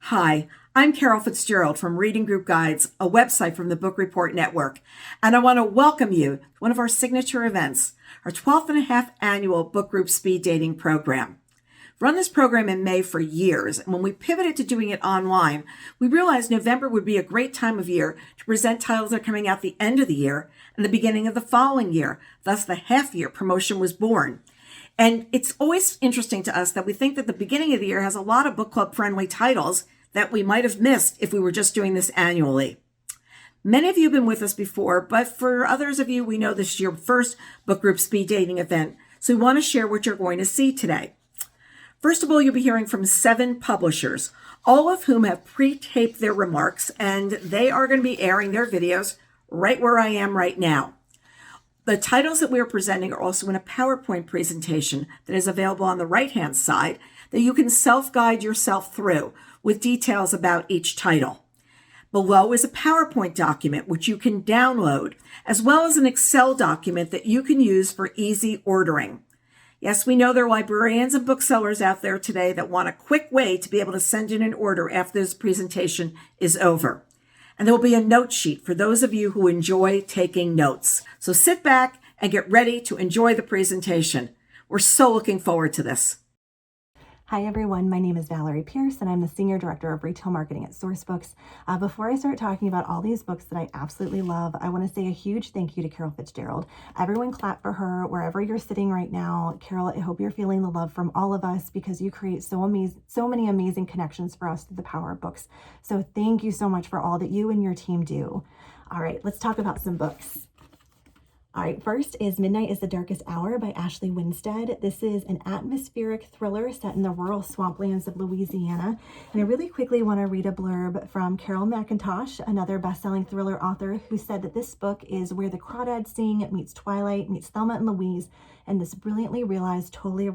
Hi, I'm Carol Fitzgerald from Reading Group Guides, a website from the Book Report Network, and I want to welcome you to one of our signature events, our 12th and a half annual book group speed dating program. We've run this program in May for years, and when we pivoted to doing it online, we realized November would be a great time of year to present titles that are coming out the end of the year and the beginning of the following year. Thus, the half-year promotion was born. And it's always interesting to us that we think that the beginning of the year has a lot of book club friendly titles that we might have missed if we were just doing this annually. Many of you have been with us before, but for others of you, we know this is your first book group speed dating event. So we want to share what you're going to see today. First of all, you'll be hearing from 7 publishers, all of whom have pre-taped their remarks, and they are going to be airing their videos right where I am right now. The titles that we are presenting are also in a PowerPoint presentation that is available on the right-hand side that you can self-guide yourself through with details about each title. Below is a PowerPoint document which you can download, as well as an Excel document that you can use for easy ordering. Yes, we know there are librarians and booksellers out there today that want a quick way to be able to send in an order after this presentation is over. And there will be a note sheet for those of you who enjoy taking notes. So sit back and get ready to enjoy the presentation. We're so looking forward to this. Hi everyone, my name is Valerie Pierce and I'm the Senior Director of Retail Marketing at Sourcebooks. Before I start talking about all these books that I absolutely love, I want to say a huge thank you to Carol Fitzgerald. Everyone clap for her wherever you're sitting right now. Carol, I hope you're feeling the love from all of us because you create so many amazing connections for us through the power of books. So thank you so much for all that you and your team do. All right, let's talk about some books. All right, first is Midnight is the Darkest Hour by Ashley Winstead. This is an atmospheric thriller set in the rural swamplands of Louisiana. And I really quickly want to read a blurb from Carol McIntosh, another best-selling thriller author, who said that this book is where the crawdads sing meets Twilight, meets Thelma and Louise, and this brilliantly realized, totally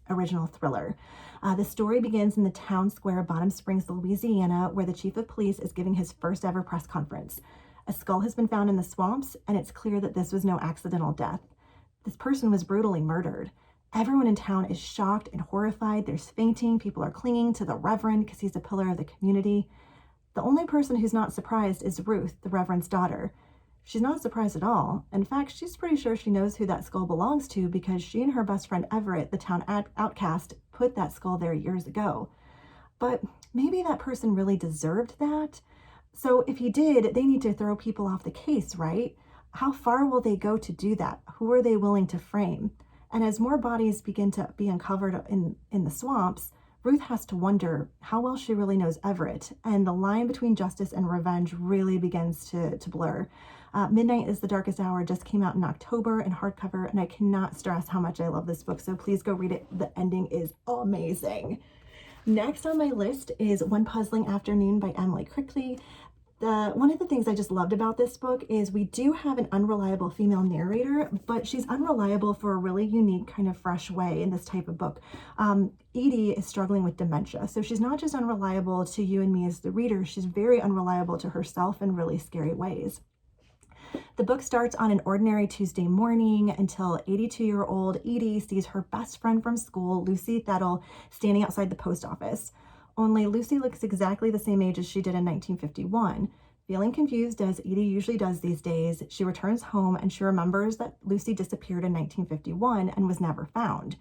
original thriller. The story begins in the town square of Bottom Springs, Louisiana, where the chief of police is giving his first ever press conference. A skull has been found in the swamps, and it's clear that this was no accidental death. This person was brutally murdered. Everyone in town is shocked and horrified. There's fainting. People are clinging to the Reverend because he's a pillar of the community. The only person who's not surprised is Ruth, the Reverend's daughter. She's not surprised at all. In fact, she's pretty sure she knows who that skull belongs to because she and her best friend Everett, the town outcast, put that skull there years ago. But maybe that person really deserved that. So if he did, they need to throw people off the case, right? How far will they go to do that? Who are they willing to frame? And as more bodies begin to be uncovered in the swamps, Ruth has to wonder how well she really knows Everett. And the line between justice and revenge really begins to blur. Midnight is the Darkest Hour just came out in October in hardcover, and I cannot stress how much I love this book. So please go read it. The ending is amazing. Next on my list is One Puzzling Afternoon by Emily Crickley. One of the things I just loved about this book is we do have an unreliable female narrator, but she's unreliable for a really unique kind of fresh way in this type of book. Edie is struggling with dementia, so she's not just unreliable to you and me as the reader, she's very unreliable to herself in really scary ways. The book starts on an ordinary Tuesday morning until 82-year-old Edie sees her best friend from school, Lucy Thettle, standing outside the post office. Only Lucy looks exactly the same age as she did in 1951. Feeling confused as Edie usually does these days, she returns home and she remembers that Lucy disappeared in 1951 and was never found.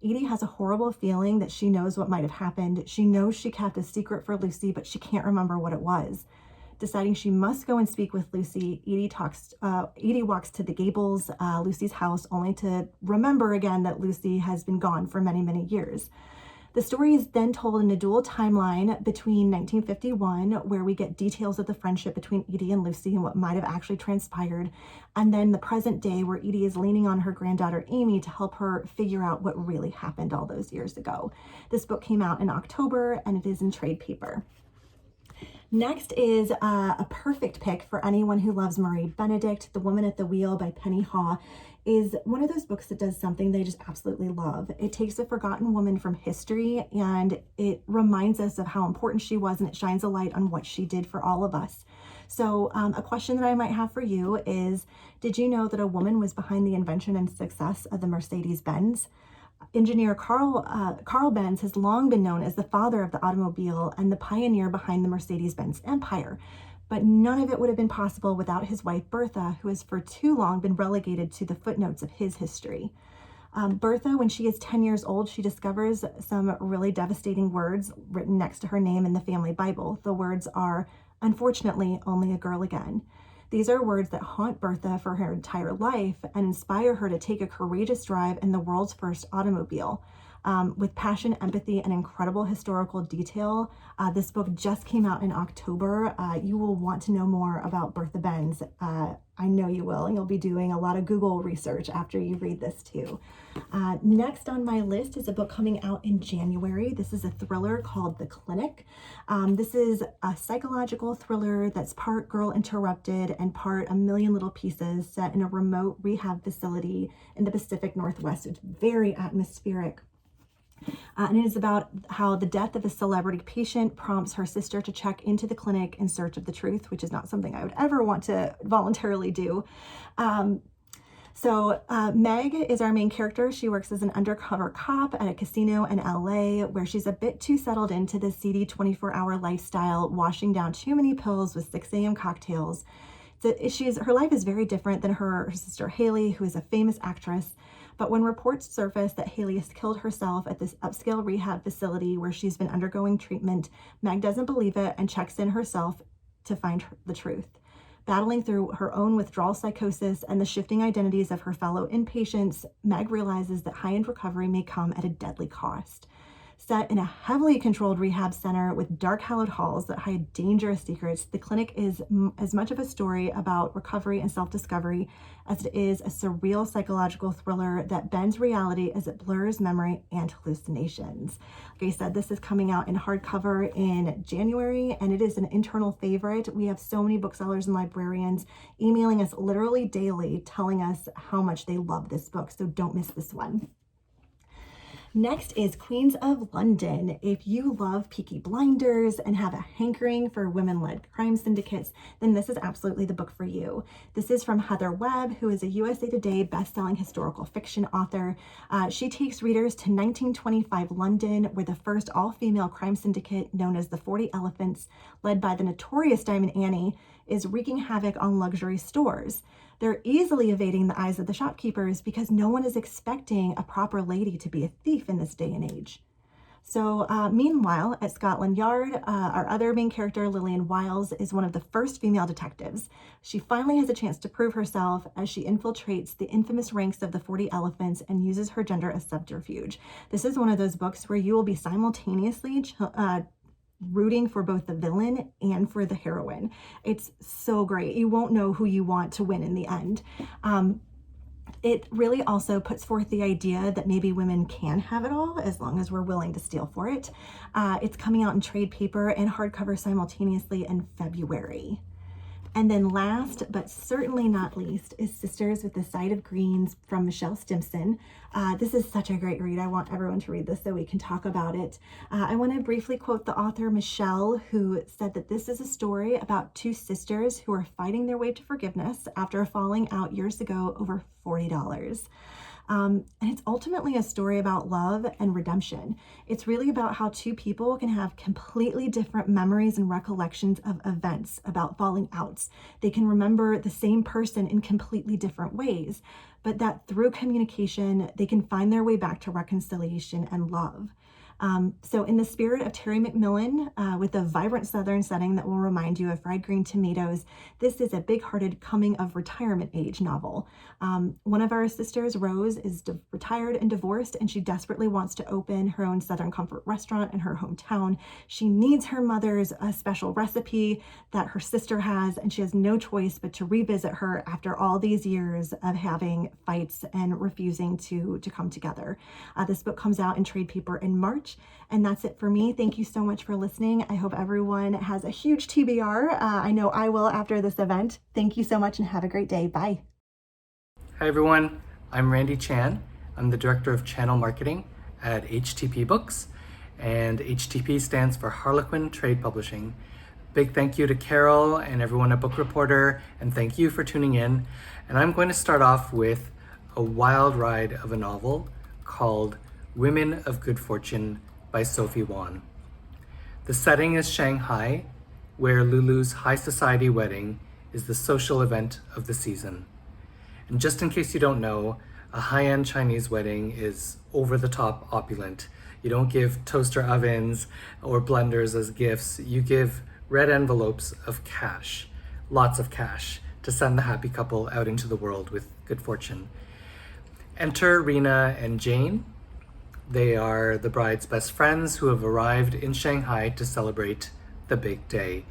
Edie has a horrible feeling that she knows what might have happened. She knows she kept a secret for Lucy, but she can't remember what it was. Deciding she must go and speak with Lucy, Edie walks to the Gables, Lucy's house, only to remember again that Lucy has been gone for many, many years. The story is then told in a dual timeline between 1951, where we get details of the friendship between Edie and Lucy and what might have actually transpired, and then the present day, where Edie is leaning on her granddaughter Amy to help her figure out what really happened all those years ago. This book came out in October, and it is in trade paper. Next is a perfect pick for anyone who loves Marie Benedict. The Woman at the Wheel by Penny Haw is one of those books that does something they just absolutely love. It takes a forgotten woman from history and it reminds us of how important she was, and it shines a light on what she did for all of us. So a question that I might have for you is, did you know that a woman was behind the invention and success of the Mercedes-Benz? Engineer Carl Benz has long been known as the father of the automobile and the pioneer behind the Mercedes-Benz empire. But none of it would have been possible without his wife Bertha, who has for too long been relegated to the footnotes of his history. Bertha, when she is 10 years old, she discovers some really devastating words written next to her name in the family Bible. The words are, "Unfortunately, only a girl again." These are words that haunt Bertha for her entire life and inspire her to take a courageous drive in the world's first automobile. With passion, empathy, and incredible historical detail, this book just came out in October. You will want to know more about Bertha Benz. I know you will, and you'll be doing a lot of Google research after you read this too. Next on my list is a book coming out in January. This is a thriller called The Clinic. This is a psychological thriller that's part Girl Interrupted and part A Million Little Pieces, set in a remote rehab facility in the Pacific Northwest. It's very atmospheric. And it is about how the death of a celebrity patient prompts her sister to check into the clinic in search of the truth, which is not something I would ever want to voluntarily do. Meg is our main character. She works as an undercover cop at a casino in LA, where she's a bit too settled into the seedy 24-hour lifestyle, washing down too many pills with 6 a.m. cocktails. Her life is very different than her sister Haley, who is a famous actress. But when reports surface that Haley has killed herself at this upscale rehab facility where she's been undergoing treatment, Meg doesn't believe it and checks in herself to find the truth. Battling through her own withdrawal psychosis and the shifting identities of her fellow inpatients, Meg realizes that high-end recovery may come at a deadly cost. Set in a heavily controlled rehab center with dark hallowed halls that hide dangerous secrets, The Clinic is as much of a story about recovery and self-discovery as it is a surreal psychological thriller that bends reality as it blurs memory and hallucinations. Like I said, this is coming out in hardcover in January, and it is an internal favorite. We have so many booksellers and librarians emailing us literally daily telling us how much they love this book, so don't miss this one. Next is Queens of London. If you love Peaky Blinders and have a hankering for women-led crime syndicates, then this is absolutely the book for you. This is from Heather Webb, who is a USA Today best-selling historical fiction author. She takes readers to 1925 London, where the first all-female crime syndicate, known as the 40 Elephants, led by the notorious Diamond Annie, is wreaking havoc on luxury stores. They're easily evading the eyes of the shopkeepers because no one is expecting a proper lady to be a thief in this day and age. So meanwhile, at Scotland Yard, our other main character, Lillian Wiles, is one of the first female detectives. She finally has a chance to prove herself as she infiltrates the infamous ranks of the 40 Elephants and uses her gender as subterfuge. This is one of those books where you will be simultaneously rooting for both the villain and for the heroine. It's so great. You won't know who you want to win in the end. It really also puts forth the idea that maybe women can have it all as long as we're willing to steal for it. It's coming out in trade paper and hardcover simultaneously in February. And then last, but certainly not least, is Sisters with the Side of Greens from Michelle Stimson. This is such a great read. I want everyone to read this so we can talk about it. I want to briefly quote the author, Michelle, who said that this is a story about two sisters who are fighting their way to forgiveness after a falling out years ago over $40. And it's ultimately a story about love and redemption. It's really about how two people can have completely different memories and recollections of events about falling outs. They can remember the same person in completely different ways, but that through communication, they can find their way back to reconciliation and love. So in the spirit of Terry McMillan, with a vibrant Southern setting that will remind you of fried green tomatoes, this is a big-hearted coming of retirement age novel. One of our sisters, Rose, is retired and divorced, and she desperately wants to open her own Southern comfort restaurant in her hometown. She needs her mother's special recipe that her sister has, and she has no choice but to revisit her after all these years of having fights and refusing to come together. This book comes out in trade paper in March. And that's it for me. Thank you so much for listening. I hope everyone has a huge TBR. I know I will after this event. Thank you so much and have a great day. Bye. Hi everyone, I'm Randy Chan. I'm the Director of Channel Marketing at HTP Books, and HTP stands for Harlequin Trade Publishing. Big thank you to Carol and everyone at Book Reporter, and thank you for tuning in. And I'm going to start off with a wild ride of a novel called Women of Good Fortune by Sophie Wan. The setting is Shanghai, where Lulu's high society wedding is the social event of the season. And just in case you don't know, a high-end Chinese wedding is over-the-top opulent. You don't give toaster ovens or blenders as gifts. You give red envelopes of cash, lots of cash, to send the happy couple out into the world with good fortune. Enter Rena and Jane. They are the bride's best friends who have arrived in Shanghai to celebrate the big day.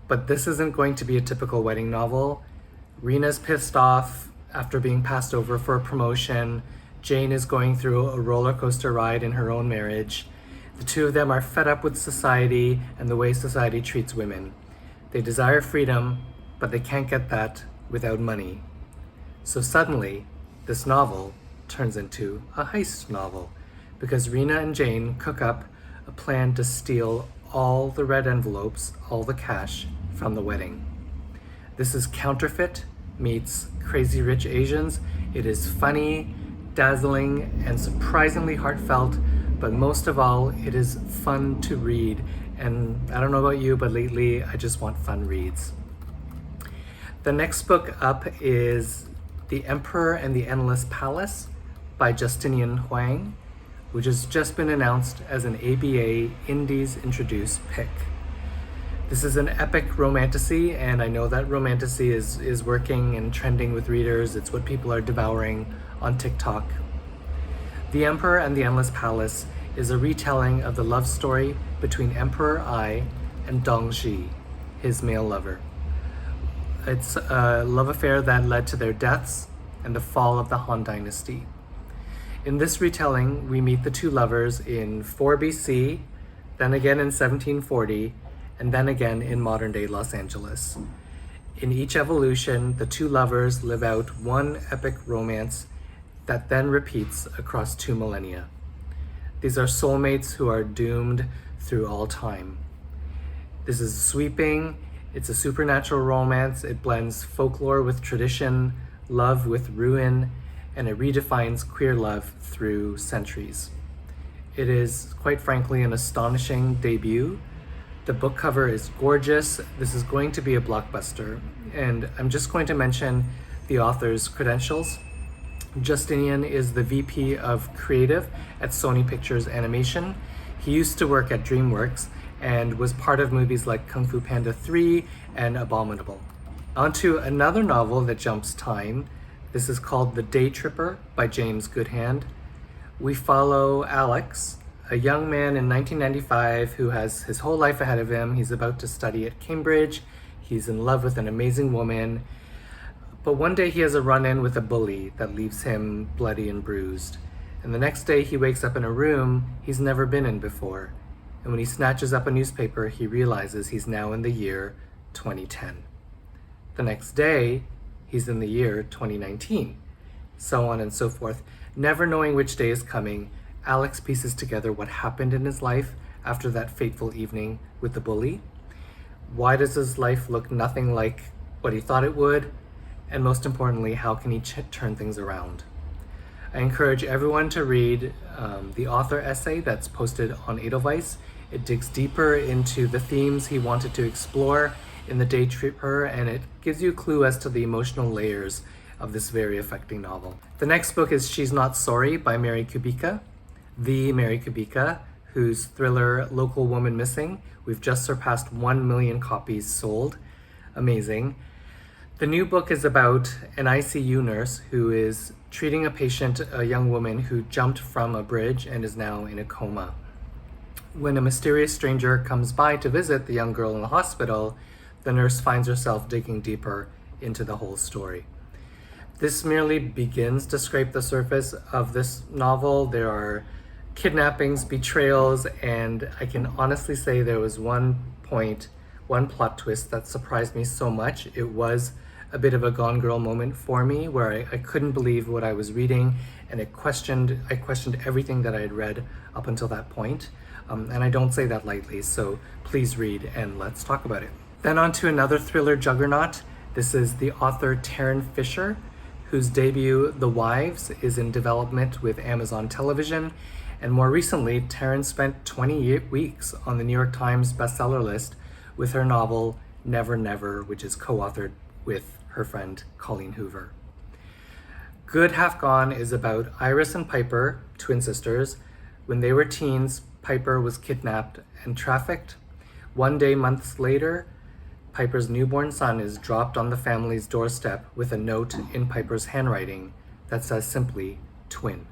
But this isn't going to be a typical wedding novel. Rena's pissed off after being passed over for a promotion. Jane is going through a roller coaster ride in her own marriage. The two of them are fed up with society and the way society treats women. They desire freedom, but they can't get that without money. So suddenly, this novel turns into a heist novel because Rena and Jane cook up a plan to steal all the red envelopes, all the cash from the wedding. This is Counterfeit meets Crazy Rich Asians. It is funny, dazzling, and surprisingly heartfelt, but most of all, it is fun to read. And I don't know about you, but lately I just want fun reads. The next book up is The Emperor and the Endless Palace by Justinian Huang, which has just been announced as an ABA Indies Introduced pick. This is an epic romantasy, and I know that romantasy is working and trending with readers. It's what people are devouring on TikTok. The Emperor and the Endless Palace is a retelling of the love story between Emperor Ai and Dongzhi, his male lover. It's a love affair that led to their deaths and the fall of the Han Dynasty. In this retelling, we meet the two lovers in 4 BC, then again in 1740, and then again in modern-day Los Angeles. In each evolution, the two lovers live out one epic romance that then repeats across 2 millennia. These are soulmates who are doomed through all time. This is sweeping. It's a supernatural romance. It blends folklore with tradition, love with ruin, and it redefines queer love through centuries. It is, quite frankly, an astonishing debut. The book cover is gorgeous. This is going to be a blockbuster. And I'm just going to mention the author's credentials. Justinian is the VP of Creative at Sony Pictures Animation. He used to work at DreamWorks and was part of movies like Kung Fu Panda 3 and Abominable. On to another novel that jumps time. This is called The Day Tripper by James Goodhand. We follow Alex, a young man in 1995 who has his whole life ahead of him. He's about to study at Cambridge. He's in love with an amazing woman. But one day he has a run-in with a bully that leaves him bloody and bruised. And the next day he wakes up in a room he's never been in before. And when he snatches up a newspaper, he realizes he's now in the year 2010. The next day, he's in the year 2019. So on and so forth. Never knowing which day is coming, Alex pieces together what happened in his life after that fateful evening with the bully. Why does his life look nothing like what he thought it would? And most importantly, how can he turn things around? I encourage everyone to read the author essay that's posted on Edelweiss. It digs deeper into the themes he wanted to explore in The Day Tripper, and it gives you a clue as to the emotional layers of this very affecting novel. The next book is She's Not Sorry by Mary Kubica. The Mary Kubica, whose thriller Local Woman Missing, we've just surpassed 1 million copies sold. Amazing. The new book is about an ICU nurse who is treating a patient, a young woman who jumped from a bridge and is now in a coma. When a mysterious stranger comes by to visit the young girl in the hospital, the nurse finds herself digging deeper into the whole story. This merely begins to scrape the surface of this novel. There are kidnappings, betrayals, and I can honestly say there was one plot twist that surprised me so much. It was a bit of a Gone Girl moment for me, where I couldn't believe what I was reading, and I questioned everything that I had read up until that point. And I don't say that lightly, so please read and let's talk about it. Then on to another thriller juggernaut. This is the author Taryn Fisher, whose debut, The Wives, is in development with Amazon Television. And more recently, Taryn spent 28 weeks on the New York Times bestseller list with her novel Never Never, which is co-authored with her friend Colleen Hoover. Good Half Gone is about Iris and Piper, twin sisters. When they were teens, Piper was kidnapped and trafficked. One day, months later, Piper's newborn son is dropped on the family's doorstep with a note in Piper's handwriting that says simply, twin.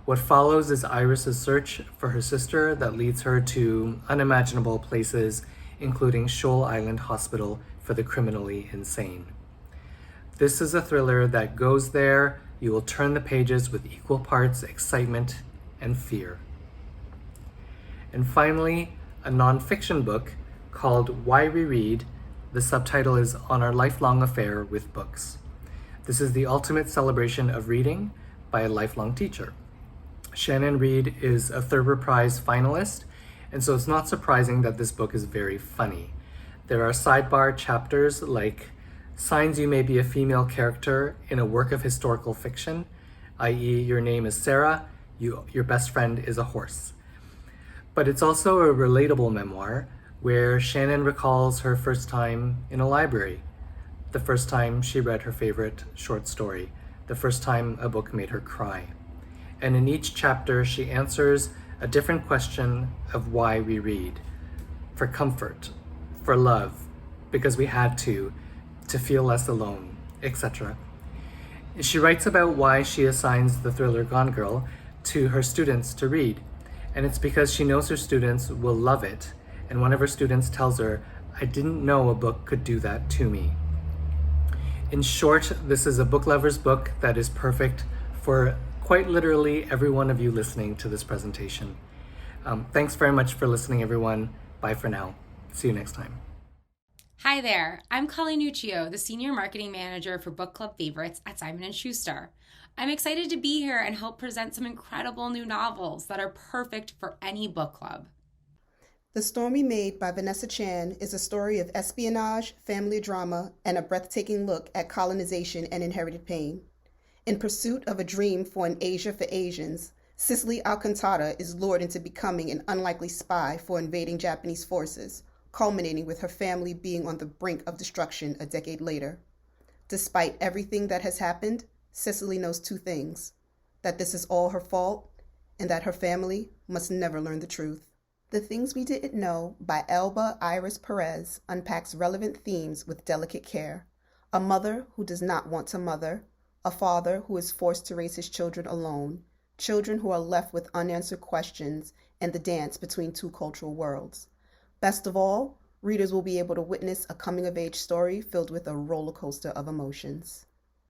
What follows is Iris's search for her sister that leads her to unimaginable places, including Shoal Island Hospital for the criminally insane. This is a thriller that goes there. You will turn the pages with equal parts excitement and fear. And finally, a nonfiction book called Why We Read. The subtitle is On Our Lifelong Affair with Books. This is the ultimate celebration of reading by a lifelong teacher. Shannon Reed is a Thurber Prize finalist, and so it's not surprising that this book is very funny. There are sidebar chapters like signs you may be a female character in a work of historical fiction, i.e. your name is Sarah, your best friend is a horse. But it's also a relatable memoir where Shannon recalls her first time in a library, the first time she read her favorite short story, the first time a book made her cry. And in each chapter, she answers a different question of why we read. For comfort, for love, because we had to feel less alone, etc. She writes about why she assigns the thriller Gone Girl to her students to read. And it's because she knows her students will love it. And one of her students tells her, I didn't know a book could do that to me. In short, this is a book lover's book that is perfect for quite literally every one of you listening to this presentation. Thanks very much for listening, everyone. Bye for now. See you next time. Hi there, I'm Colleen Nuccio, the Senior Marketing Manager for Book Club Favorites at Simon & Schuster. I'm excited to be here and help present some incredible new novels that are perfect for any book club. The Stormy Maid by Vanessa Chan is a story of espionage, family drama, and a breathtaking look at colonization and inherited pain. In pursuit of a dream for an Asia for Asians, Cicely Alcantara is lured into becoming an unlikely spy for invading Japanese forces, culminating with her family being on the brink of destruction a decade later. Despite everything that has happened, Cicely knows two things: that this is all her fault, and that her family must never learn the truth. The Things We Didn't Know by Elba Iris Perez unpacks relevant themes with delicate care. A mother who does not want to mother, a father who is forced to raise his children alone, children who are left with unanswered questions, and the dance between two cultural worlds. Best of all, readers will be able to witness a coming-of-age story filled with a roller coaster of emotions.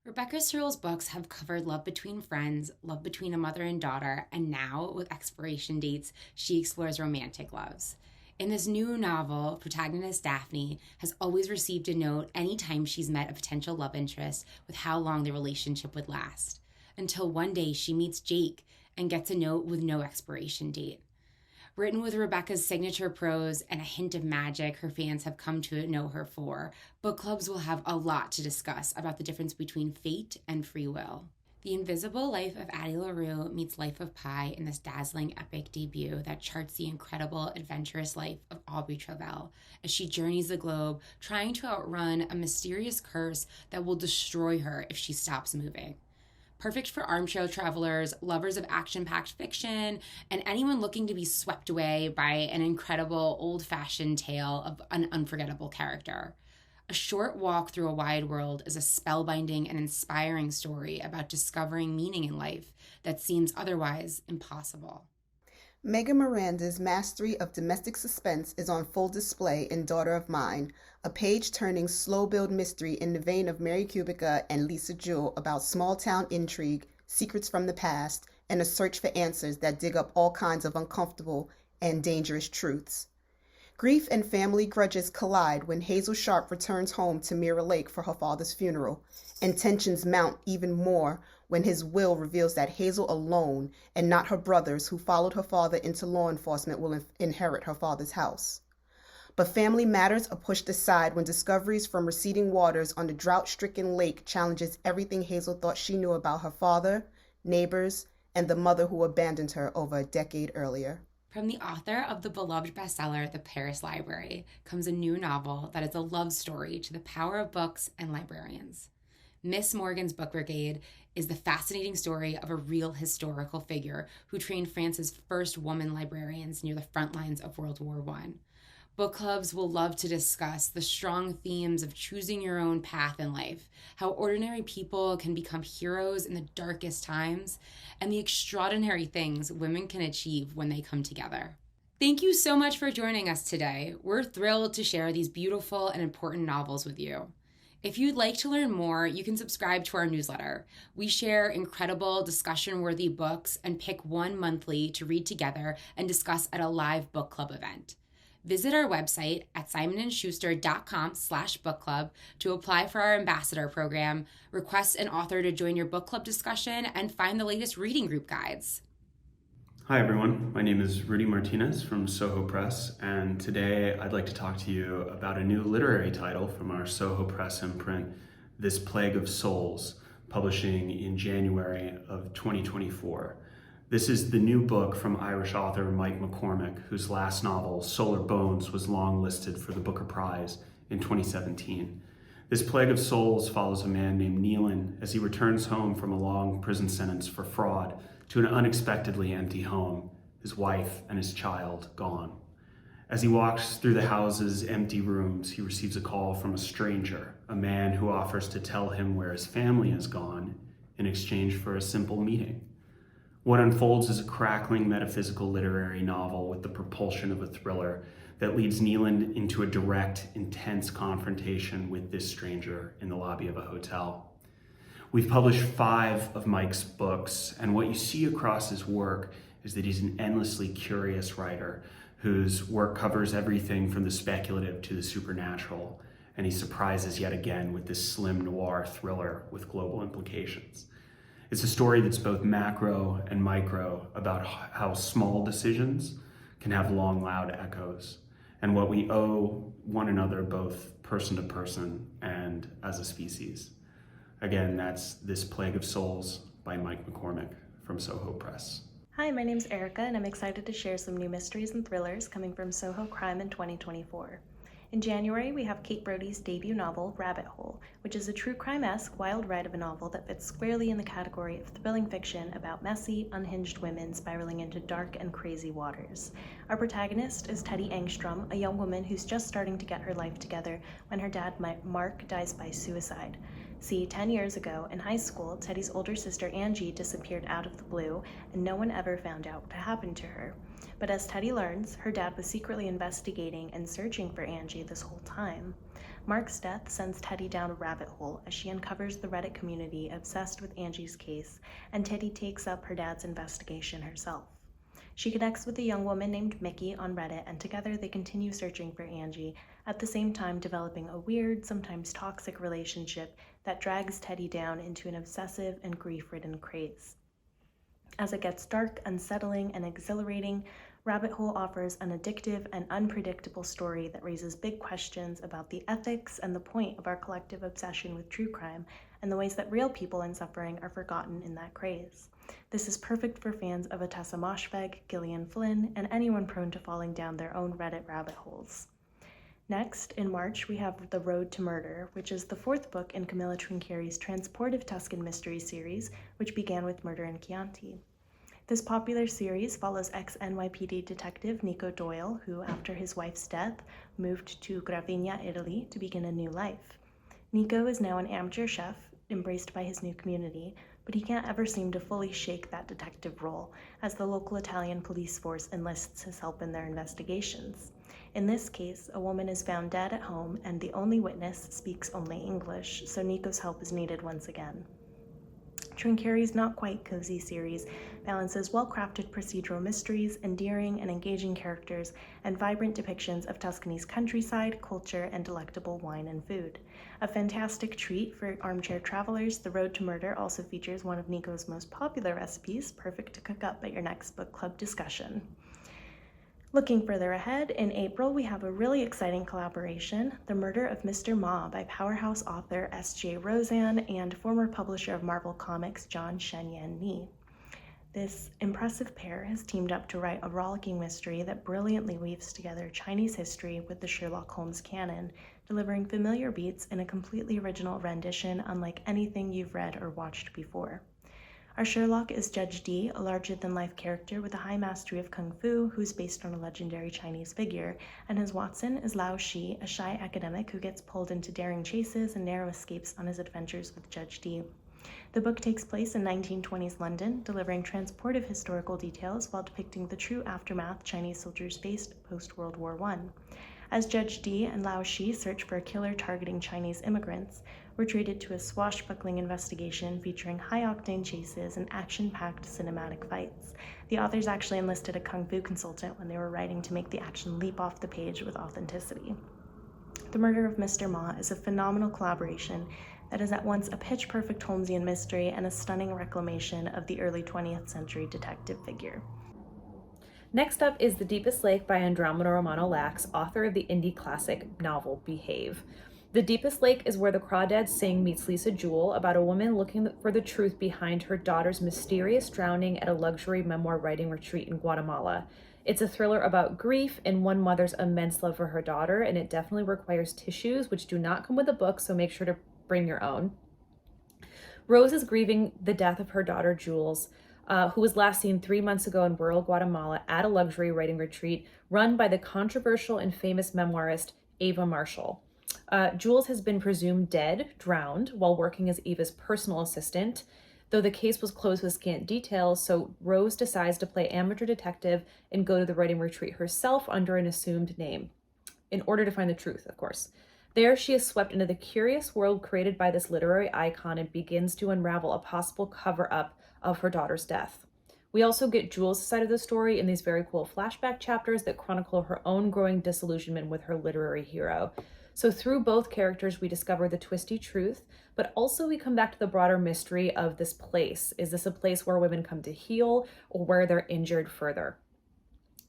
Rebecca Searle's books have covered love between friends, love between a mother and daughter, and now, with expiration dates, she explores romantic loves. In this new novel, protagonist Daphne has always received a note anytime she's met a potential love interest with how long the relationship would last, until one day she meets Jake and gets a note with no expiration date. Written with Rebecca's signature prose and a hint of magic her fans have come to know her for, book clubs will have a lot to discuss about the difference between fate and free will. The Invisible Life of Addie LaRue meets Life of Pi in this dazzling epic debut that charts the incredible, adventurous life of Aubrey Travell as she journeys the globe trying to outrun a mysterious curse that will destroy her if she stops moving. Perfect for armchair travelers, lovers of action-packed fiction, and anyone looking to be swept away by an incredible, old-fashioned tale of an unforgettable character. A Short Walk Through a Wide World is a spellbinding and inspiring story about discovering meaning in life that seems otherwise impossible. Megan Miranda's mastery of domestic suspense is on full display in Daughter of Mine, a page-turning slow-build mystery in the vein of Mary Kubica and Lisa Jewell about small-town intrigue, secrets from the past, and a search for answers that dig up all kinds of uncomfortable and dangerous truths. Grief and family grudges collide when Hazel Sharp returns home to Mirror Lake for her father's funeral, and tensions mount even more when his will reveals that Hazel alone, and not her brothers who followed her father into law enforcement, will inherit her father's house. But family matters are pushed aside when discoveries from receding waters on the drought-stricken lake challenges everything Hazel thought she knew about her father, neighbors, and the mother who abandoned her over a decade earlier. From the author of the beloved bestseller, The Paris Library, comes a new novel that is a love story to the power of books and librarians. Miss Morgan's Book Brigade is the fascinating story of a real historical figure who trained France's first woman librarians near the front lines of World War I. Book clubs will love to discuss the strong themes of choosing your own path in life, how ordinary people can become heroes in the darkest times, and the extraordinary things women can achieve when they come together. Thank you so much for joining us today. We're thrilled to share these beautiful and important novels with you. If you'd like to learn more, you can subscribe to our newsletter. We share incredible discussion-worthy books and pick one monthly to read together and discuss at a live book club event. Visit our website at simonandschuster.com/book club to apply for our ambassador program, request an author to join your book club discussion, and find the latest reading group guides. Hi everyone, my name is Rudy Martinez from Soho Press, and today I'd like to talk to you about a new literary title from our Soho Press imprint, This Plague of Souls, publishing in January of 2024. This is the new book from Irish author Mike McCormick, whose last novel, Solar Bones, was longlisted for the Booker Prize in 2017. This Plague of Souls follows a man named Neelan as he returns home from a long prison sentence for fraud to an unexpectedly empty home, his wife and his child gone. As he walks through the house's empty rooms, he receives a call from a stranger, a man who offers to tell him where his family has gone in exchange for a simple meeting. What unfolds is a crackling metaphysical literary novel with the propulsion of a thriller that leads Neelan into a direct, intense confrontation with this stranger in the lobby of a hotel. We've published 5 of Mike's books, and what you see across his work is that he's an endlessly curious writer whose work covers everything from the speculative to the supernatural, and he surprises yet again with this slim noir thriller with global implications. It's a story that's both macro and micro about how small decisions can have long, loud echoes, and what we owe one another both person to person and as a species. Again, that's This Plague of Souls by Mike McCormick from Soho Press. Hi, my name's Erica, and I'm excited to share some new mysteries and thrillers coming from Soho Crime in 2024. In January, we have Kate Brody's debut novel, Rabbit Hole, which is a true crime-esque wild ride of a novel that fits squarely in the category of thrilling fiction about messy, unhinged women spiraling into dark and crazy waters. Our protagonist is Teddy Engstrom, a young woman who's just starting to get her life together when her dad, Mark, dies by suicide. See, 10 years ago, in high school, Teddy's older sister Angie disappeared out of the blue, and no one ever found out what happened to her. But as Teddy learns, her dad was secretly investigating and searching for Angie this whole time. Mark's death sends Teddy down a rabbit hole as she uncovers the Reddit community obsessed with Angie's case, and Teddy takes up her dad's investigation herself. She connects with a young woman named Mickey on Reddit, and together they continue searching for Angie, at the same time developing a weird, sometimes toxic relationship that drags Teddy down into an obsessive and grief-ridden craze. As it gets dark, unsettling, and exhilarating, Rabbit Hole offers an addictive and unpredictable story that raises big questions about the ethics and the point of our collective obsession with true crime and the ways that real people in suffering are forgotten in that craze. This is perfect for fans of Atessa Moshfegh, Gillian Flynn, and anyone prone to falling down their own Reddit rabbit holes. Next, in March, we have The Road to Murder, which is the 4th book in Camilla Trinchieri's transportive Tuscan mystery series, which began with Murder in Chianti. This popular series follows ex-NYPD detective Nico Doyle, who, after his wife's death, moved to Gravigna, Italy, to begin a new life. Nico is now an amateur chef, embraced by his new community, but he can't ever seem to fully shake that detective role, as the local Italian police force enlists his help in their investigations. In this case, a woman is found dead at home, and the only witness speaks only English, so Nico's help is needed once again. Trinchieri's not quite cozy series balances well-crafted procedural mysteries, endearing and engaging characters, and vibrant depictions of Tuscany's countryside, culture, and delectable wine and food. A fantastic treat for armchair travelers, The Road to Murder also features one of Nico's most popular recipes, perfect to cook up at your next book club discussion. Looking further ahead, in April, we have a really exciting collaboration, The Murder of Mr. Ma by powerhouse author S.J. Roseanne and former publisher of Marvel Comics, John Shen-Yan Ni. This impressive pair has teamed up to write a rollicking mystery that brilliantly weaves together Chinese history with the Sherlock Holmes canon, delivering familiar beats in a completely original rendition unlike anything you've read or watched before. Our Sherlock is Judge Dee, a larger-than-life character with a high mastery of kung fu who's based on a legendary Chinese figure, and his Watson is Lao Shi, a shy academic who gets pulled into daring chases and narrow escapes on his adventures with Judge Dee. The book takes place in 1920s London, delivering transportive historical details while depicting the true aftermath Chinese soldiers faced post-World War I. As Judge Dee and Lao Shi search for a killer targeting Chinese immigrants, we're treated to a swashbuckling investigation featuring high-octane chases and action-packed cinematic fights. The authors actually enlisted a kung fu consultant when they were writing to make the action leap off the page with authenticity. The Murder of Mr. Ma is a phenomenal collaboration that is at once a pitch-perfect Holmesian mystery and a stunning reclamation of the early 20th century detective figure. Next up is The Deepest Lake by Andromeda Romano Lax, author of the indie classic novel Behave. The Deepest Lake is where the Crawdads Sing meets Lisa Jewell, about a woman looking for the truth behind her daughter's mysterious drowning at a luxury memoir writing retreat in Guatemala. It's a thriller about grief and one mother's immense love for her daughter, and it definitely requires tissues, which do not come with the book, so make sure to bring your own. Rose is grieving the death of her daughter, Jules, who was last seen 3 months ago in rural Guatemala at a luxury writing retreat run by the controversial and famous memoirist Ava Marshall. Jules has been presumed dead, drowned, while working as Ava's personal assistant, though the case was closed with scant details, so Rose decides to play amateur detective and go to the writing retreat herself under an assumed name, in order to find the truth, of course. There, she is swept into the curious world created by this literary icon and begins to unravel a possible cover-up of her daughter's death. We also get Jules' side of the story in these very cool flashback chapters that chronicle her own growing disillusionment with her literary hero. So through both characters, we discover the twisty truth, but also we come back to the broader mystery of this place. Is this a place where women come to heal or where they're injured further?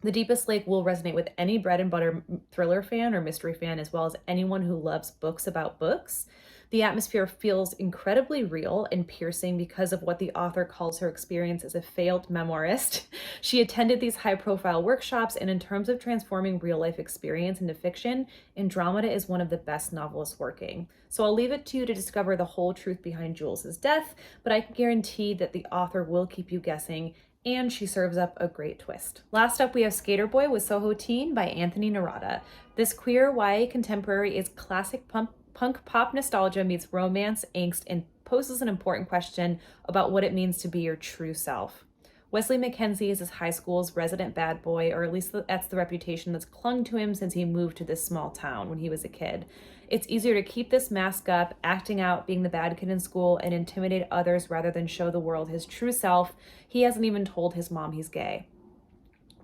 The Deepest Lake will resonate with any bread and butter thriller fan or mystery fan, as well as anyone who loves books about books. The atmosphere feels incredibly real and piercing because of what the author calls her experience as a failed memoirist. She attended these high-profile workshops, and in terms of transforming real-life experience into fiction, Andromeda is one of the best novelists working. So I'll leave it to you to discover the whole truth behind Jules' death, but I can guarantee that the author will keep you guessing, and she serves up a great twist. Last up, we have Skater Boy with Soho Teen by Anthony Narada. This queer YA contemporary is classic punk pop nostalgia meets romance, angst, and poses an important question about what it means to be your true self. Wesley Mackenzie is his high school's resident bad boy, or at least that's the reputation that's clung to him since he moved to this small town when he was a kid. It's easier to keep this mask up, acting out, being the bad kid in school, and intimidate others rather than show the world his true self. He hasn't even told his mom he's gay.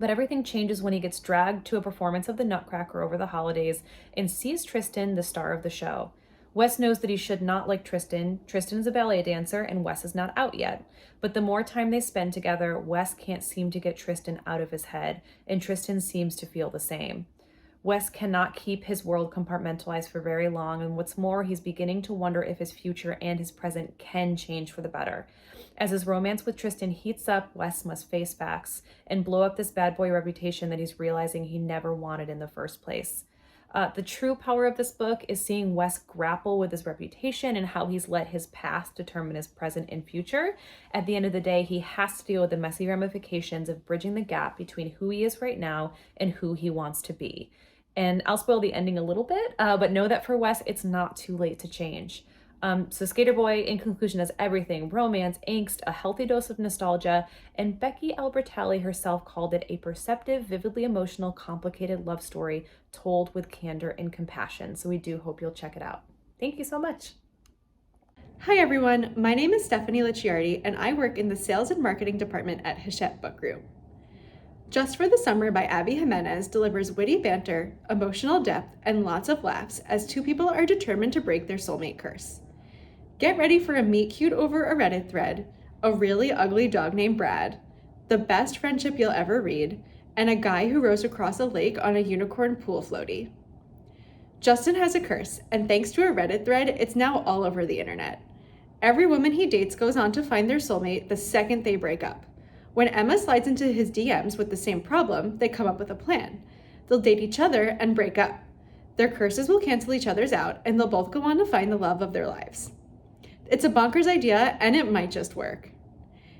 But everything changes when he gets dragged to a performance of the Nutcracker over the holidays and sees Tristan, the star of the show. Wes knows that he should not like Tristan. Tristan is a ballet dancer and Wes is not out yet. But the more time they spend together, Wes can't seem to get Tristan out of his head, and Tristan seems to feel the same. Wes cannot keep his world compartmentalized for very long, and what's more, he's beginning to wonder if his future and his present can change for the better. As his romance with Tristan heats up, Wes must face facts and blow up this bad boy reputation that he's realizing he never wanted in the first place. The true power of this book is seeing Wes grapple with his reputation and how he's let his past determine his present and future. At the end of the day, he has to deal with the messy ramifications of bridging the gap between who he is right now and who he wants to be. And I'll spoil the ending a little bit, but know that for Wes, it's not too late to change. So Skater Boy, in conclusion, has everything: romance, angst, a healthy dose of nostalgia, and Becky Albertalli herself called it a perceptive, vividly emotional, complicated love story told with candor and compassion. So we do hope you'll check it out. Thank you so much. Hi everyone, my name is Stephanie Licciardi and I work in the Sales and Marketing Department at Hachette Book Group. Just for the Summer by Abby Jimenez delivers witty banter, emotional depth, and lots of laughs as two people are determined to break their soulmate curse. Get ready for a meet cute over a Reddit thread, a really ugly dog named Brad, the best friendship you'll ever read, and a guy who rows across a lake on a unicorn pool floaty. Justin has a curse, and thanks to a Reddit thread, it's now all over the internet. Every woman he dates goes on to find their soulmate the second they break up. When Emma slides into his DMs with the same problem, they come up with a plan. They'll date each other and break up. Their curses will cancel each other's out, and they'll both go on to find the love of their lives. It's a bonkers idea, and it might just work.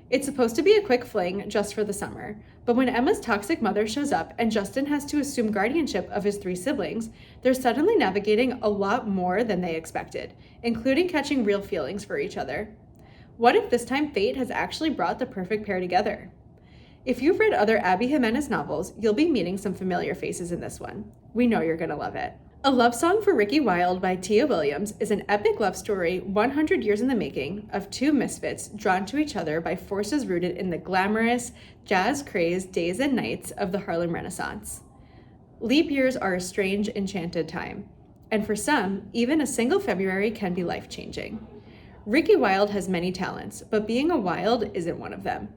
It's supposed to be a quick fling just for the summer, but when Emma's toxic mother shows up and Justin has to assume guardianship of his 3 siblings, they're suddenly navigating a lot more than they expected, including catching real feelings for each other. What if this time fate has actually brought the perfect pair together? If you've read other Abby Jimenez novels, you'll be meeting some familiar faces in this one. We know you're gonna love it. A Love Song for Ricky Wilde by Tia Williams is an epic love story 100 years in the making of 2 misfits drawn to each other by forces rooted in the glamorous, jazz-crazed days and nights of the Harlem Renaissance. Leap years are a strange, enchanted time, and for some, even a single February can be life-changing. Ricky Wilde has many talents, but being a Wilde isn't one of them.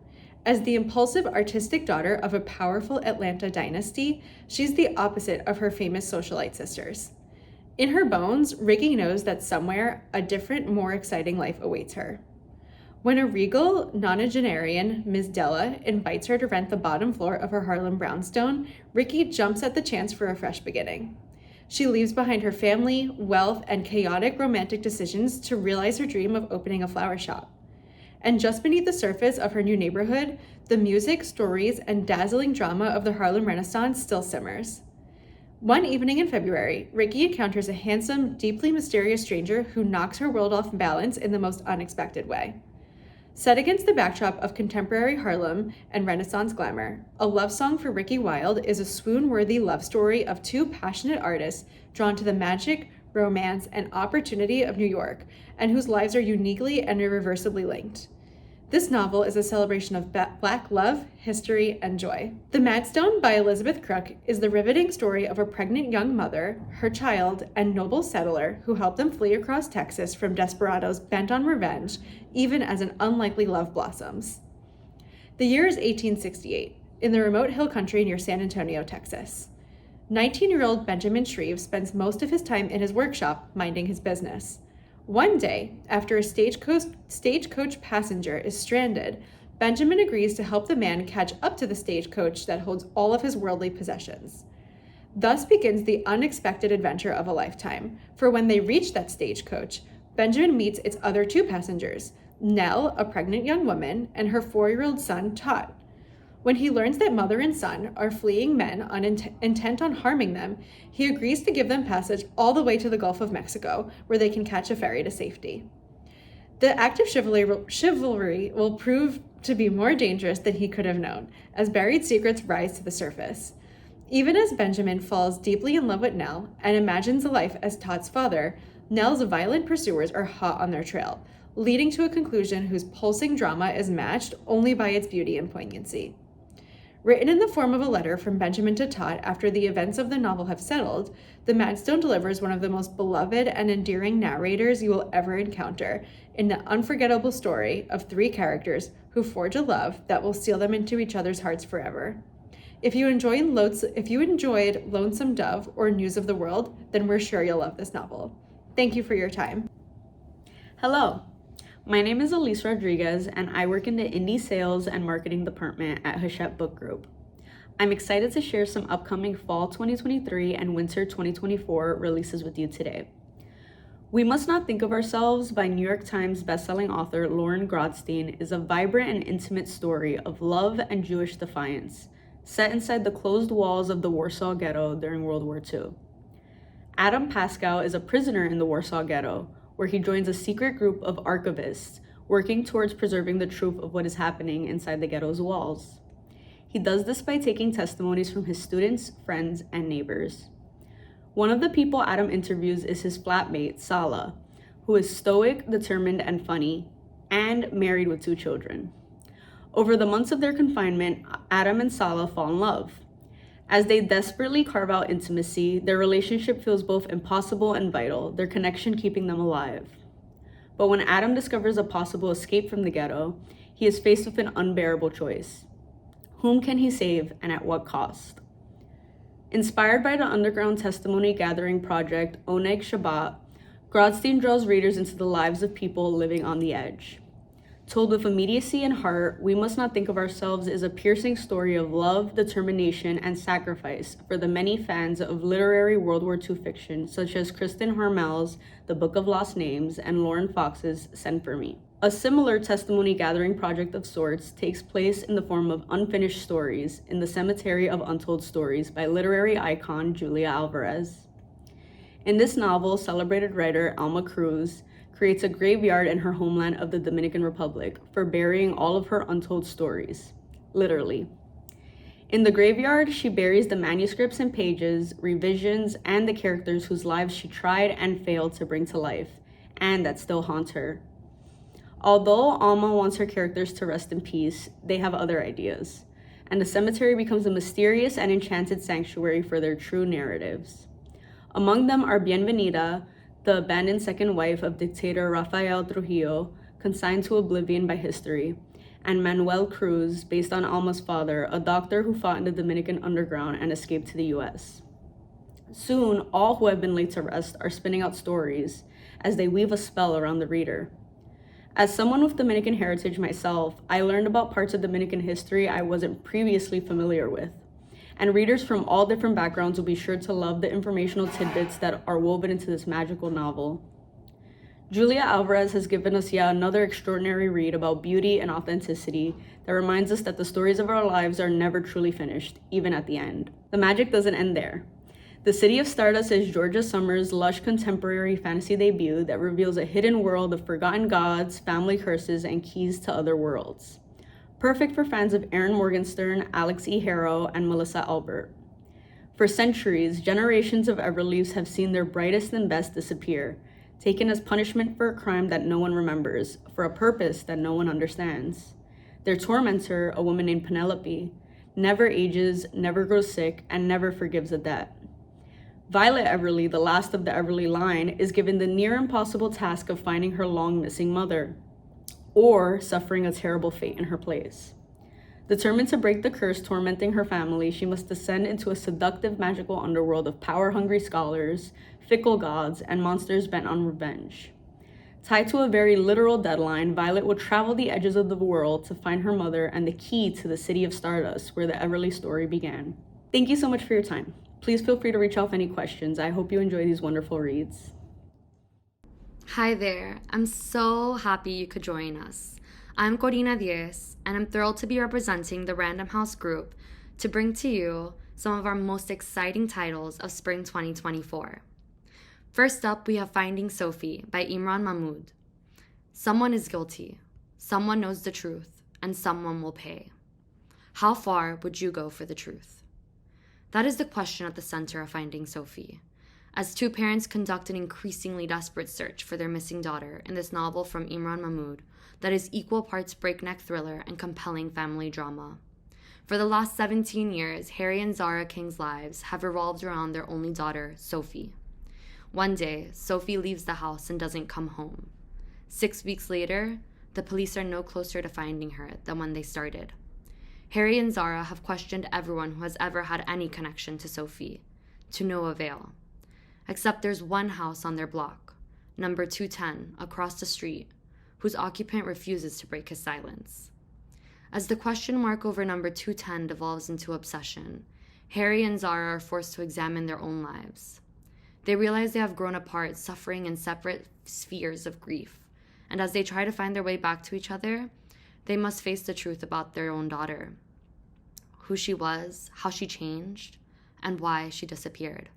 As the impulsive artistic daughter of a powerful Atlanta dynasty, she's the opposite of her famous socialite sisters. In her bones, Ricky knows that somewhere a different, more exciting life awaits her. When a regal nonagenarian, Ms. Della, invites her to rent the bottom floor of her Harlem brownstone, Ricky jumps at the chance for a fresh beginning. She leaves behind her family, wealth, and chaotic romantic decisions to realize her dream of opening a flower shop. And just beneath the surface of her new neighborhood, the music, stories, and dazzling drama of the Harlem Renaissance still simmers. One evening in February, Ricky encounters a handsome, deeply mysterious stranger who knocks her world off balance in the most unexpected way. Set against the backdrop of contemporary Harlem and Renaissance glamour, A Love Song for Ricky Wilde is a swoon-worthy love story of 2 passionate artists drawn to the magic, romance, and opportunity of New York, and whose lives are uniquely and irreversibly linked. This novel is a celebration of Black love, history, and joy. The Madstone by Elizabeth Crook is the riveting story of a pregnant young mother, her child, and noble settler who helped them flee across Texas from desperados bent on revenge, even as an unlikely love blossoms. The year is 1868, in the remote hill country near San Antonio, Texas. 19-year-old Benjamin Shreve spends most of his time in his workshop minding his business. One day, after a stagecoach passenger is stranded, Benjamin agrees to help the man catch up to the stagecoach that holds all of his worldly possessions. Thus begins the unexpected adventure of a lifetime, for when they reach that stagecoach, Benjamin meets its other 2 passengers, Nell, a pregnant young woman, and her 4-year-old son, Todd. When he learns that mother and son are fleeing men intent on harming them, he agrees to give them passage all the way to the Gulf of Mexico, where they can catch a ferry to safety. The act of chivalry will prove to be more dangerous than he could have known, as buried secrets rise to the surface. Even as Benjamin falls deeply in love with Nell and imagines a life as Todd's father, Nell's violent pursuers are hot on their trail, leading to a conclusion whose pulsing drama is matched only by its beauty and poignancy. Written in the form of a letter from Benjamin to Todd after the events of the novel have settled, The Madstone delivers one of the most beloved and endearing narrators you will ever encounter in the unforgettable story of 3 characters who forge a love that will seal them into each other's hearts forever. If you enjoyed Lonesome Dove or News of the World, then we're sure you'll love this novel. Thank you for your time. Hello. My name is Elise Rodriguez, and I work in the Indie Sales and Marketing Department at Hachette Book Group. I'm excited to share some upcoming Fall 2023 and Winter 2024 releases with you today. We Must Not Think of Ourselves by New York Times bestselling author Lauren Grodstein is a vibrant and intimate story of love and Jewish defiance, set inside the closed walls of the Warsaw Ghetto during World War II. Adam Pascal is a prisoner in the Warsaw Ghetto, where he joins a secret group of archivists working towards preserving the truth of what is happening inside the ghetto's walls. He does this by taking testimonies from his students, friends, and neighbors. One of the people Adam interviews is his flatmate, Sala, who is stoic, determined, and funny, and married with 2 children. Over the months of their confinement, Adam and Sala fall in love. As they desperately carve out intimacy, their relationship feels both impossible and vital, their connection keeping them alive. But when Adam discovers a possible escape from the ghetto, he is faced with an unbearable choice. Whom can he save, and at what cost? Inspired by the underground testimony gathering project Oneg Shabbat, Grodstein draws readers into the lives of people living on the edge. Told with immediacy and heart, we must not think of ourselves as a piercing story of love, determination, and sacrifice for the many fans of literary World War II fiction, such as Kristen Harmel's The Book of Lost Names and Lauren Fox's Send for Me. A similar testimony gathering project of sorts takes place in the form of unfinished stories in the Cemetery of Untold Stories by literary icon Julia Alvarez. In this novel, celebrated writer Alma Cruz creates a graveyard in her homeland of the Dominican Republic for burying all of her untold stories, literally. In the graveyard, she buries the manuscripts and pages, revisions, and the characters whose lives she tried and failed to bring to life, and that still haunt her. Although Alma wants her characters to rest in peace, they have other ideas, and the cemetery becomes a mysterious and enchanted sanctuary for their true narratives. Among them are Bienvenida, the abandoned second wife of dictator Rafael Trujillo, consigned to oblivion by history, and Manuel Cruz, based on Alma's father, a doctor who fought in the Dominican underground and escaped to the US. Soon, all who have been laid to rest are spinning out stories as they weave a spell around the reader. As someone with Dominican heritage myself, I learned about parts of Dominican history I wasn't previously familiar with. And readers from all different backgrounds will be sure to love the informational tidbits that are woven into this magical novel. Julia Alvarez has given us yet another extraordinary read about beauty and authenticity that reminds us that the stories of our lives are never truly finished, even at the end. The magic doesn't end there. The City of Stardust is Georgia Summer's lush contemporary fantasy debut that reveals a hidden world of forgotten gods, family curses, and keys to other worlds. Perfect for fans of Erin Morgenstern, Alex E. Harrow, and Melissa Albert. For centuries, generations of Everleafs have seen their brightest and best disappear, taken as punishment for a crime that no one remembers, for a purpose that no one understands. Their tormentor, a woman named Penelope, never ages, never grows sick, and never forgives a debt. Violet Everly, the last of the Everly line, is given the near impossible task of finding her long-missing mother, or suffering a terrible fate in her place. Determined to break the curse tormenting her family, she must descend into a seductive magical underworld of power-hungry scholars, fickle gods, and monsters bent on revenge. Tied to a very literal deadline, Violet will travel the edges of the world to find her mother and the key to the City of Stardust, where the Everly story began. Thank you so much for your time. Please feel free to reach out with any questions. I hope you enjoy these wonderful reads. Hi there, I'm so happy you could join us. I'm Corina Diaz, and I'm thrilled to be representing the Random House Group to bring to you some of our most exciting titles of spring 2024. First up, we have Finding Sophie by Imran Mahmood. Someone is guilty, someone knows the truth, and someone will pay. How far would you go for the truth? That is the question at the center of Finding Sophie, as two parents conduct an increasingly desperate search for their missing daughter in this novel from Imran Mahmood that is equal parts breakneck thriller and compelling family drama. For the last 17 years, Harry and Zara King's lives have revolved around their only daughter, Sophie. One day, Sophie leaves the house and doesn't come home. 6 weeks later, the police are no closer to finding her than when they started. Harry and Zara have questioned everyone who has ever had any connection to Sophie, to no avail. Except there's one house on their block, number 210, across the street, whose occupant refuses to break his silence. As the question mark over number 210 devolves into obsession, Harry and Zara are forced to examine their own lives. They realize they have grown apart, suffering in separate spheres of grief, and as they try to find their way back to each other, they must face the truth about their own daughter, who she was, how she changed, and why she disappeared.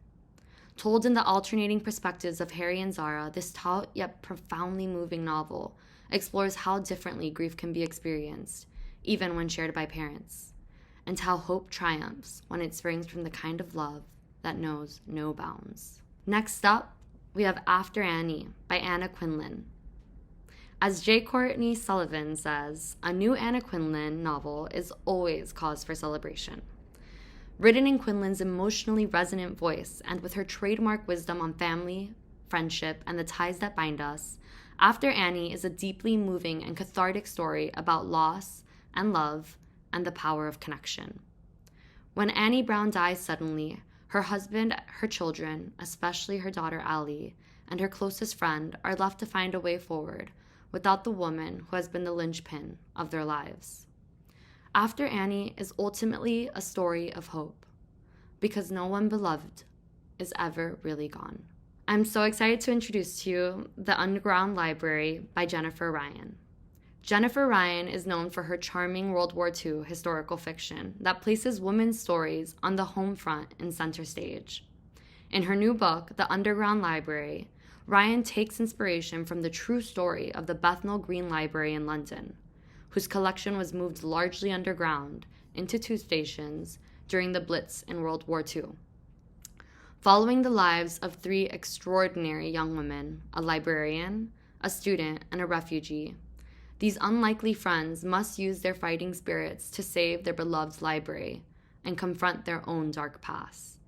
Told in the alternating perspectives of Harry and Zara, this taut yet profoundly moving novel explores how differently grief can be experienced, even when shared by parents, and how hope triumphs when it springs from the kind of love that knows no bounds. Next up, we have After Annie by Anna Quinlan. As J. Courtney Sullivan says, a new Anna Quinlan novel is always cause for celebration. Written in Quinlan's emotionally resonant voice and with her trademark wisdom on family, friendship, and the ties that bind us, After Annie is a deeply moving and cathartic story about loss and love and the power of connection. When Annie Brown dies suddenly, her husband, her children, especially her daughter Allie, and her closest friend are left to find a way forward without the woman who has been the linchpin of their lives. After Annie is ultimately a story of hope, because no one beloved is ever really gone. I'm so excited to introduce to you The Underground Library by Jennifer Ryan. Jennifer Ryan is known for her charming World War II historical fiction that places women's stories on the home front and center stage. In her new book, The Underground Library, Ryan takes inspiration from the true story of the Bethnal Green Library in London, whose collection was moved largely underground into tube stations during the Blitz in World War II. Following the lives of three extraordinary young women, a librarian, a student, and a refugee, these unlikely friends must use their fighting spirits to save their beloved library and confront their own dark past.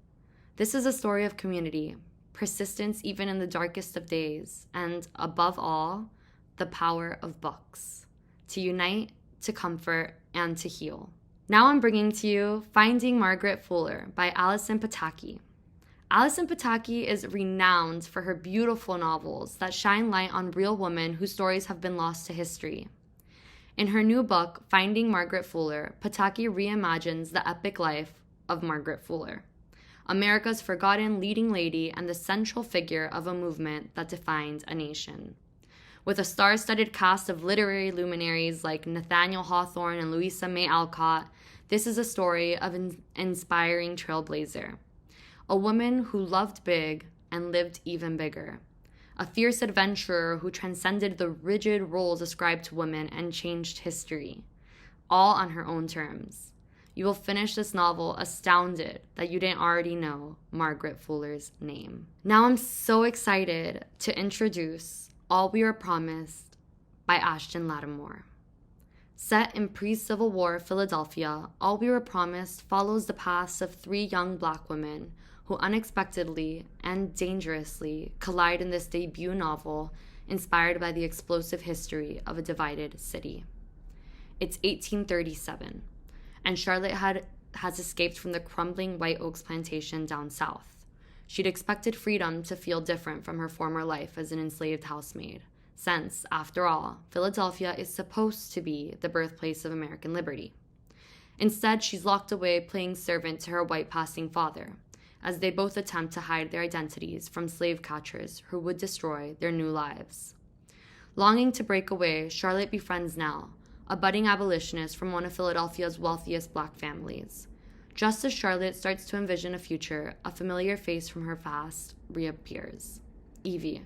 This is a story of community, persistence even in the darkest of days, and above all, the power of books to unite, to comfort, and to heal. Now I'm bringing to you Finding Margaret Fuller by Alison Pataki. Alison Pataki is renowned for her beautiful novels that shine light on real women whose stories have been lost to history. In her new book, Finding Margaret Fuller, Pataki reimagines the epic life of Margaret Fuller, America's forgotten leading lady and the central figure of a movement that defined a nation. With a star-studded cast of literary luminaries like Nathaniel Hawthorne and Louisa May Alcott, this is a story of an inspiring trailblazer. A woman who loved big and lived even bigger. A fierce adventurer who transcended the rigid roles ascribed to women and changed history, all on her own terms. You will finish this novel astounded that you didn't already know Margaret Fuller's name. Now I'm so excited to introduce All We Were Promised by Ashton Lattimore. Set in pre-Civil War Philadelphia, All We Were Promised follows the paths of three young Black women who unexpectedly and dangerously collide in this debut novel inspired by the explosive history of a divided city. It's 1837, and Charlotte has escaped from the crumbling White Oaks plantation down south. She'd expected freedom to feel different from her former life as an enslaved housemaid, since, after all, Philadelphia is supposed to be the birthplace of American liberty. Instead, she's locked away playing servant to her white-passing father, as they both attempt to hide their identities from slave catchers who would destroy their new lives. Longing to break away, Charlotte befriends Nell, a budding abolitionist from one of Philadelphia's wealthiest Black families. Just as Charlotte starts to envision a future, a familiar face from her past reappears. Evie,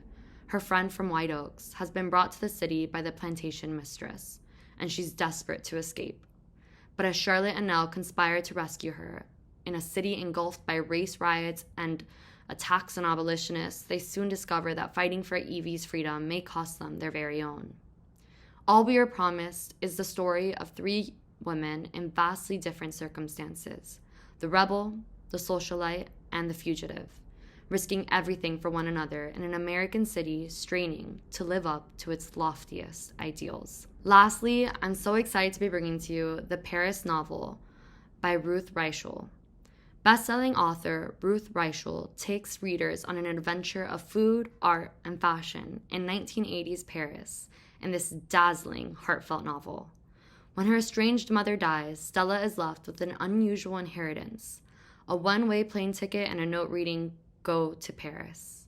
her friend from White Oaks, has been brought to the city by the plantation mistress, and she's desperate to escape. But as Charlotte and Nell conspire to rescue her, in a city engulfed by race riots and attacks on abolitionists, they soon discover that fighting for Evie's freedom may cost them their very own. All We Were Promised is the story of three women in vastly different circumstances: the rebel, the socialite, and the fugitive, risking everything for one another in an American city straining to live up to its loftiest ideals. Lastly, I'm so excited to be bringing to you the Paris novel by Ruth Reichel. Best-selling author Ruth Reichel takes readers on an adventure of food, art, and fashion in 1980s Paris in this dazzling, heartfelt novel. When her estranged mother dies, Stella is left with an unusual inheritance, a one-way plane ticket and a note reading, "Go to Paris."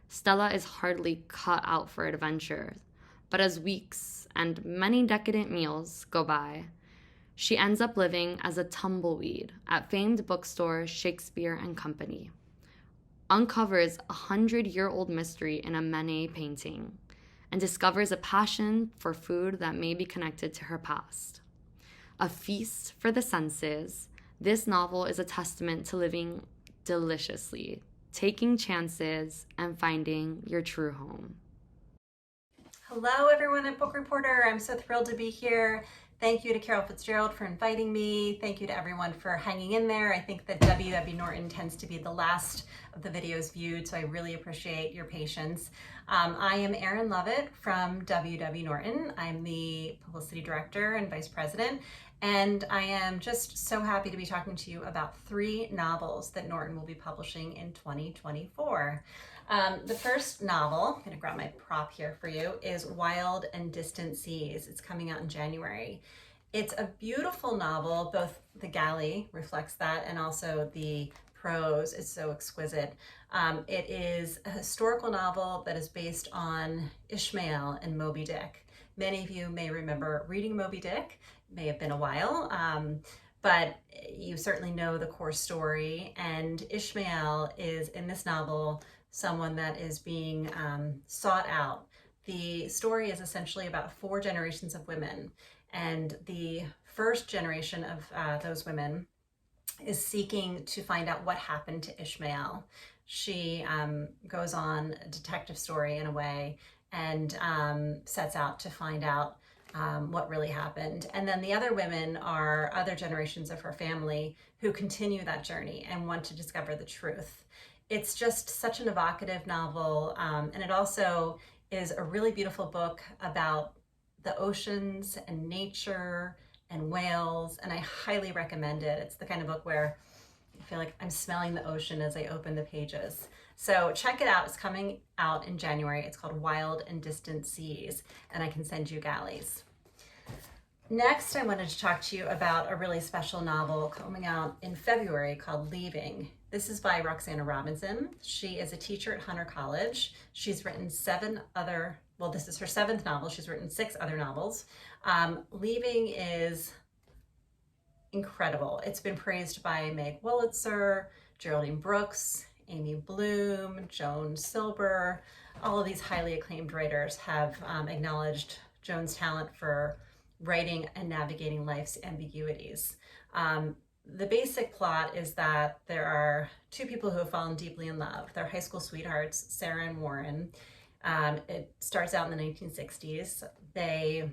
Stella is hardly cut out for adventure, but as weeks and many decadent meals go by, she ends up living as a tumbleweed at famed bookstore Shakespeare and Company, uncovers a 100-year-old mystery in a Manet painting, and discovers a passion for food that may be connected to her past. A feast for the senses, this novel is a testament to living deliciously, taking chances, and finding your true home. Hello everyone at Book Reporter. I'm so thrilled to be here. Thank you to Carol Fitzgerald for inviting me. Thank you to everyone for hanging in there. I think that WW Norton tends to be the last of the videos viewed, so I really appreciate your patience. I am Erin Lovett from WW Norton. I'm the Publicity Director and Vice President, and I am just so happy to be talking to you about 3 novels that Norton will be publishing in 2024. The first novel, I'm going to grab my prop here for you, is Wild and Distant Seas. It's coming out in January. It's a beautiful novel. Both the galley reflects that and also the prose is so exquisite. It is a historical novel that is based on Ishmael and Moby Dick. Many of you may remember reading Moby Dick. It may have been a while, but you certainly know the core story. And Ishmael is, in this novel, someone that is being sought out. The story is essentially about 4 generations of women. And the first generation of those women is seeking to find out what happened to Ishmael. She goes on a detective story in a way and sets out to find out what really happened. And then the other women are other generations of her family who continue that journey and want to discover the truth. It's just such an evocative novel, and it also is a really beautiful book about the oceans and nature and whales, and I highly recommend it. It's the kind of book where I feel like I'm smelling the ocean as I open the pages. So check it out. It's coming out in January. It's called Wild and Distant Seas, and I can send you galleys. Next, I wanted to talk to you about a really special novel coming out in February called Leaving. This is by Roxana Robinson. She is a teacher at Hunter College. She's written this is her 7th novel. She's written 6 other novels. Leaving is incredible. It's been praised by Meg Wolitzer, Geraldine Brooks, Amy Bloom, Joan Silber. All of these highly acclaimed writers have acknowledged Joan's talent for writing and navigating life's ambiguities. The basic plot is that there are 2 people who have fallen deeply in love. They're high school sweethearts, Sarah and Warren. It starts out in the 1960s. They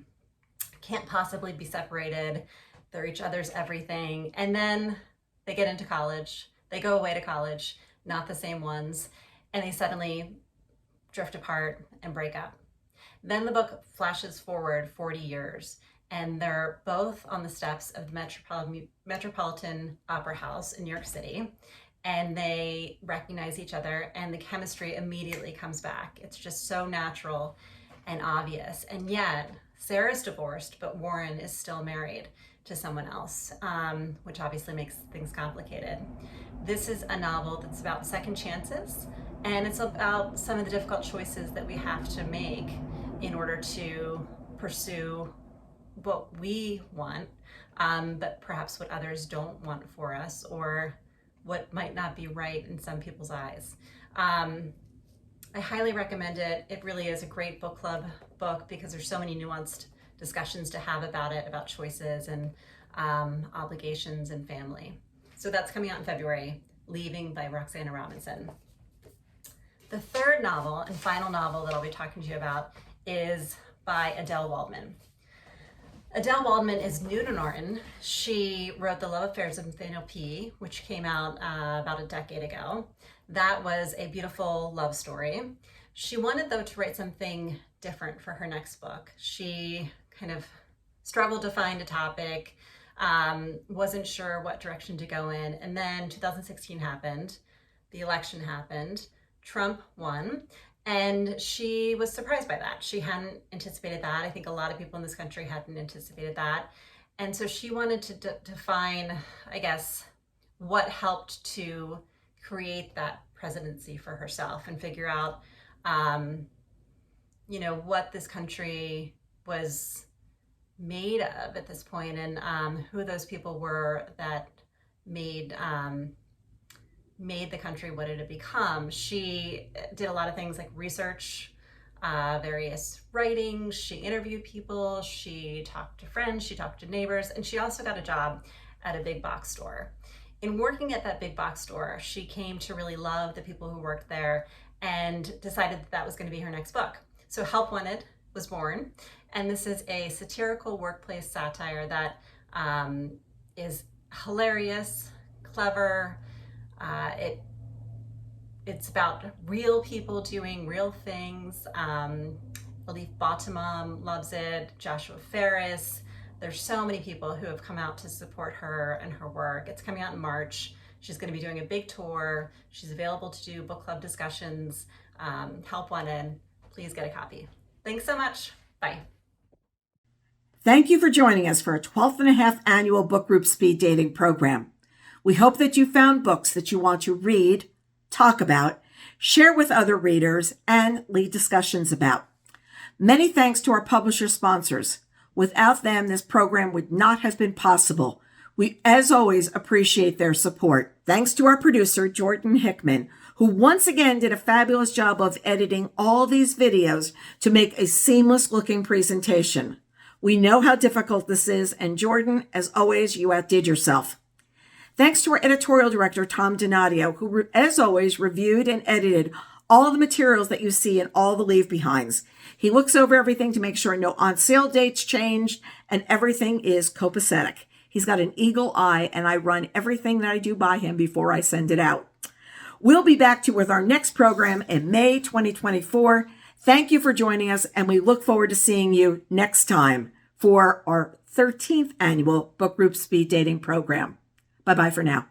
can't possibly be separated. They're each other's everything. And then they get into college. They go away to college, not the same ones. And they suddenly drift apart and break up. Then the book flashes forward 40 years. And they're both on the steps of the Metropolitan Opera House in New York City. And they recognize each other, and the chemistry immediately comes back. It's just so natural and obvious. And yet, Sarah's divorced, but Warren is still married to someone else, which obviously makes things complicated. This is a novel that's about second chances, and it's about some of the difficult choices that we have to make in order to pursue what we want, but perhaps what others don't want for us, or what might not be right in some people's eyes. I highly recommend it. It really is a great book club book because there's so many nuanced discussions to have about it, about choices and obligations and family. So that's coming out in February, Leaving by Roxana Robinson. The third novel and final novel that I'll be talking to you about is by Adele Waldman. Adele Waldman is new to Norton. She wrote The Love Affairs of Nathaniel P., which came out about a decade ago. That was a beautiful love story. She wanted, though, to write something different for her next book. She kind of struggled to find a topic, wasn't sure what direction to go in. And then 2016 happened. The election happened. Trump won. And she was surprised by that. She hadn't anticipated that. I think a lot of people in this country hadn't anticipated that. And so she wanted to define, I guess, what helped to create that presidency for herself and figure out, what this country was made of at this point, and who those people were that made the country what it had become. She did a lot of things like research, various writings, she interviewed people, she talked to friends, she talked to neighbors, and she also got a job at a big box store. In working at that big box store, she came to really love the people who worked there and decided that was going to be her next book. So Help Wanted was born, and this is a satirical workplace satire that is hilarious, clever. It's about real people doing real things. Elif Bottomam loves it, Joshua Ferris. There's so many people who have come out to support her and her work. It's coming out in March She's going to be doing a big tour. She's available to do book club discussions. Help wanted. Please get a copy. Thanks so much. Bye. Thank you for joining us for our 12th and a half annual book group speed dating program. We hope that you found books that you want to read, talk about, share with other readers, and lead discussions about. Many thanks to our publisher sponsors. Without them, this program would not have been possible. We, as always, appreciate their support. Thanks to our producer, Jordan Hickman, who once again did a fabulous job of editing all these videos to make a seamless-looking presentation. We know how difficult this is, and Jordan, as always, you outdid yourself. Thanks to our editorial director, Tom Donadio, who, as always, reviewed and edited all the materials that you see in all the leave-behinds. He looks over everything to make sure no on-sale dates changed and everything is copacetic. He's got an eagle eye, and I run everything that I do by him before I send it out. We'll be back to you with our next program in May 2024. Thank you for joining us, and we look forward to seeing you next time for our 13th annual book group speed dating program. Bye-bye for now.